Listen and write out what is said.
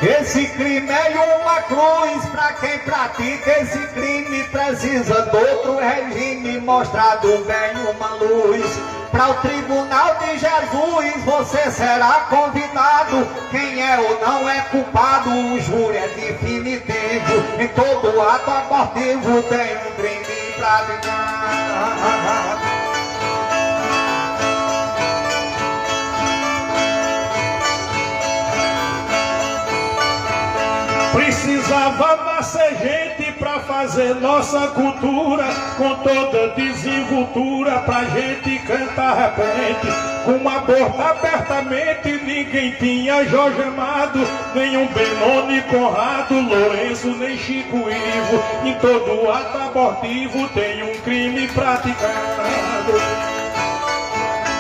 Esse crime é uma cruz pra quem pratica esse crime. Precisa de outro regime, mostrado bem uma luz. Para o tribunal de Jesus você será convidado. Quem é ou não é culpado, o júri é definitivo. Em todo ato abortivo tem um crime praticado. Precisava nascer gente pra fazer nossa cultura, com toda desenvoltura pra gente cantar repente. Com a boca abertamente ninguém tinha Jorge Amado, nenhum Benoni, Conrado, Lourenço, nem Chico Ivo. Em todo ato abortivo tem um crime praticado.